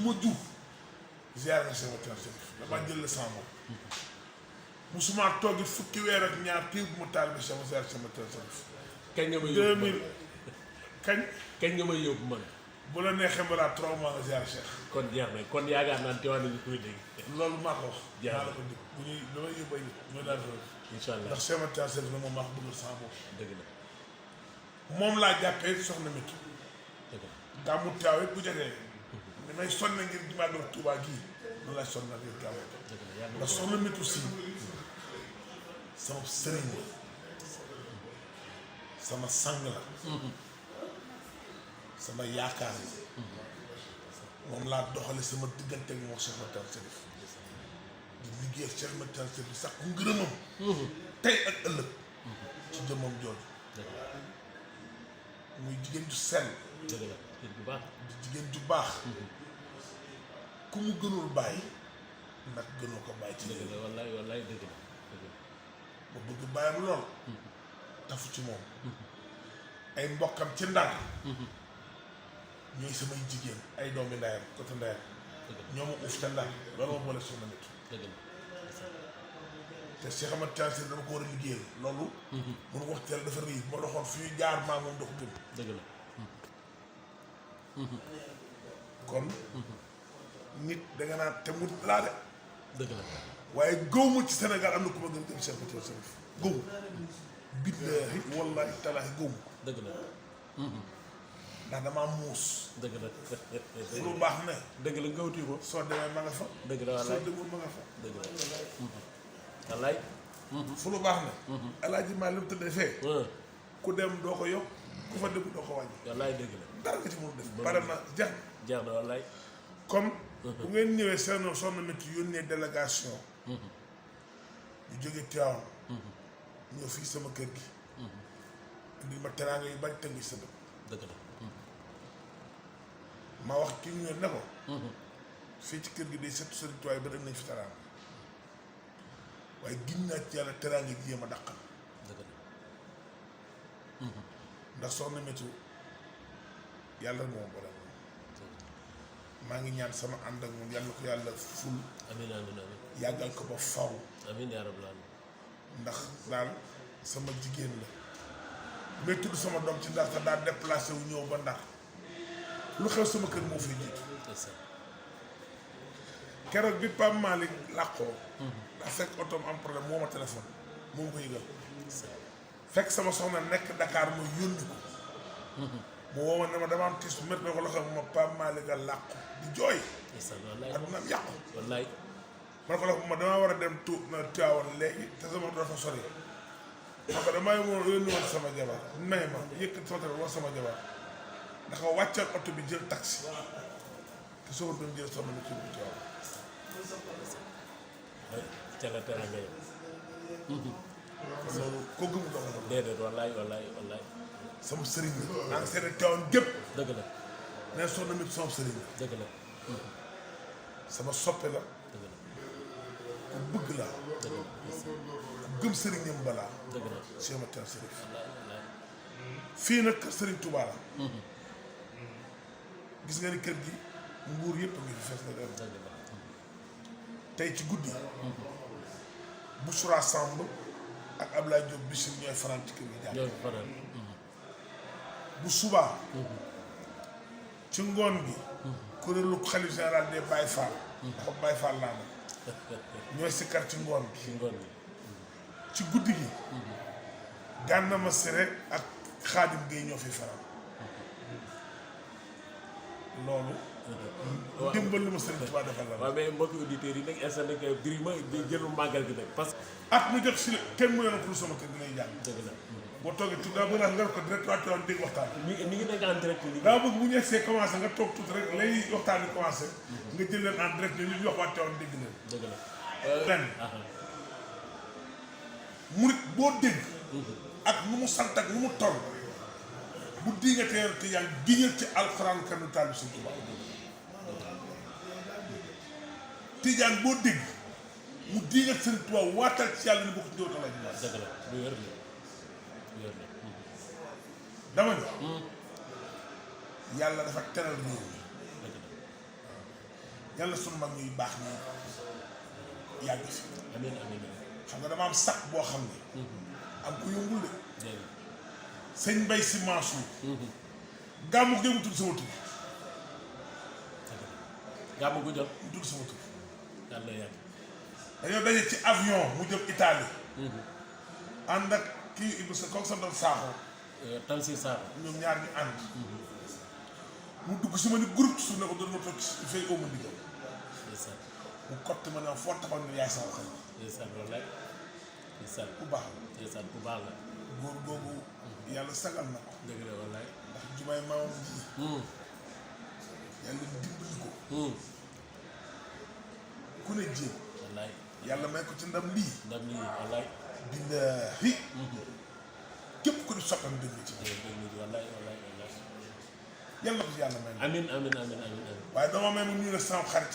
ma jur ziar nga sama Matar Serif damaa jël la sama musuma toog fukki weer ak ñaar kii bu ma taal bi sama ziar sama Matar Serif kañ nga may yóbbu man 2000 kañ nga may yóbbu man bu la neexee balaa 3 mois nga ziar Cheikh kon jeex na kon yaakaar naa Tivaouane ñu koy dégg loolu maa ko wax jeex maa na la ko dig bu ñuy damay yóbbu ay nit ñoo daal di incha allah ndax sama Matar Serif na moom maa ko bëggal sama bopp dëgg la moom laa jàppee soxna Métu dëgg la gàmmu Tiwaawan bu jotee ni may sonn ngir màggal Tuubaa gii noonu laay sonn ngir gàmmu dëgg la yàlla ndax soxna Métu si sama sëriñ la sama sang la sama yaakaar la moom laa doxale sama diggante ak moom Cheikh Matar Serif di liggéey Cheikh Matar Serif sax ku ngërëmam tey ak ëllëg ci jëmmam jooju dëgg la muy jigéen ju sell dëgg la jigéen bu baax di jigéen ju baax ku mu gënul bàyyi nag gënoo ko bàyyi ci dëgg léegi la wallaay wallaay dëgg la dëgg la ma bëgg bàyyam lool tafu ci moom ay mbokkam ci Ndar ñooy samay jigéen ay doomi ndeyam côté ndeyam ñoo ma uuf ca Ndar loolu ma boole soxna Métu dëgg la te Cheikh Matar Serif dama ko war a liggéeyal loolu mun wax teel dafa rëy ma doxoon fi ñu jaar maa moom dox gën dëgg la kon nit danga naan te mu laa de dëgg la waaye gëwma ci Sénégal am na ku ma gën gëm Cheikh Matar Serif gëwma billaahi wallaahi talaahi gëwma dëgg la ndax damaa muus dëgg la fu lu baax ne dëgg la ngawti ko soo demee ma nga fa dëgg la soo wallaay demul ma nga fa dëgg la wallaay fu lu baax ne alaaji maa li mu tëddee fee ku dem doo ko yokk ku fa dem doo ko wàññi wallaay dëgg la dara nga ci mënul def pare na jeex na jeex na wallaay comme bu ngeen ñëwee seen soxna Métu yónnee délégation ñu jóge Tiwaawan ñëw fii sama kër gi indi ma teraanga yu bari tënk sa bët dëgg la ma wax kii ñu ne ko fii ci kër gi day setu sëriñ Tuubaa ba dem nañ fi teraanga waaye giñ naa ci yàlla teraanga ji yéem a dàqal dëgg la ndax soxna Métu yàlla moom boole moom maa ngi ñaan sama ànd ak moom yàlla ko yàlla ful amiin amiin amiin yàggal ko ba faw amiin yaa rabbal aalamiin ndax daal sama jigéen la may tudd sama doom ci Ndar sax daal déplacé wu ñëw ba Ndar lu xew sama kër moo fiy jiitu keroog bi Pape Malick làqoo daa fekk otoom am problème moo ma téléphone moo ma ko yëgal fekk sama soxna nekk Dakar ma yónni ko mu woo ma ne ma dama am tiis bu métti ma ko loxo ma Pape Malick a làqu di jooy adduna am yàqu wallaay ma ne ko loxo ma damaa war a dem Tiwaawan léegi te sama dafa sori ma ko damay yónni woon sama jabar may ma yëkkat sama téléphone wax sama jabar ndax ma wàccal oto bi jël taxi te soo doon jël soxna Métu bi Tiwaawan ca la teraanga yow loolu ko gëmu dox na déedéet wallaay wallaay wallaay sama sëriñ la maa ngi seede Tiwaawan gépp dëgg la ne soxna Métu sama sëriñ la dëgg la sama soppe la dëgg la ku bëgg laa dëgg la ku gëm sëriñam balaa dëgg la Cheikh Matar Serif wallaay wallaay fii nag kër Sëriñ Tuubaa la gis nga ni kër gi nguur yëpp a ngi fi fees na dem dëgg la tey ci guddi Bouchra Samb ak Ablaye Diop Bichir ñooy fanaan ci kër gi jàpp ñoo faral bu subaa ci ngoon gi kuréelu xalif général des Baye Fall dafa Baye Fall laa nag ñooy sikkar ci ngoon gi ci ngoon bi ci guddi gi Gana Messere ak Xaadim Gueye ñoo fi fanaan loolu dimbal lu ma Sëriñ Tuubaa defal la waaw mais mbokki auditeurs yi nag instant nag Brima di jëlu màggal gi nag parce que at mu jot si kenn mu yoon pour sama kër gi lay jàng dëgg la boo toogee tuuti daa bëgg naa nga ko direct waxtaan dégg waxtaan mi ngi nekk en direct li daa bëgg bu ñu egsee commencé nga toog tuuti rek lay waxtaan bi commencé nga jël leen en direct li ñu wax waxtaan dégg leen dëgg la lenn murit boo dégg ak nu mu sant ak nu mu toll bu diinga teer te yaa ngi giñal ci alxuraan kanu taal bi Sëriñ Tuubaa Tijaan boo dégg mu diinga Sëriñ Tuubaa waatal ci yàlla ni bokk ci ñëw talaa ji dëgg la lu wér la lu wér la dama ne yàlla dafa teral réew mi dëgg la yàlla sunu mag ñuy baax ñu yàgg fi. amiin amiin. xam nga dama am sac boo xam ne. am ku yombul de. dégg sëñ Mbay Si Mansour. gàmmu gi mu tudd sama tur. gàmmu gu jot mu tudd sama tur. yàlla yàgg. dañoo daje ci avion mu jëm Italie. ànd ak kii Ibou Sa kooku santoon Sakho. Tamsir Sakho. ñoom ñaar ñu ànd. mu dugg si ma ni groupe su ne ko doon ma toog ci fay oo ma ndigal. ndeysaan. mu cotte ma ne ma foo taxaw ne yaay sama xarit. ndeysaan wallaay. ndeysaan ku baax la. ndeysaan ku baax la. góor googu yàlla sagal na ko. dëgg la wallaay. ndax jumaay maamam ji. yàlla dimbali ko. ku ne jéem. wallaay. yàlla may ko ci ndam lii. ndam lii wallaay. billaahi. képp ku di soppam dëgg ci. dëgg wallaay wallaay wallaay. yàlla ko ci yàlla may. amiin amiin amiin amiin amiin. waaye dama may mu nuyu la sama xarit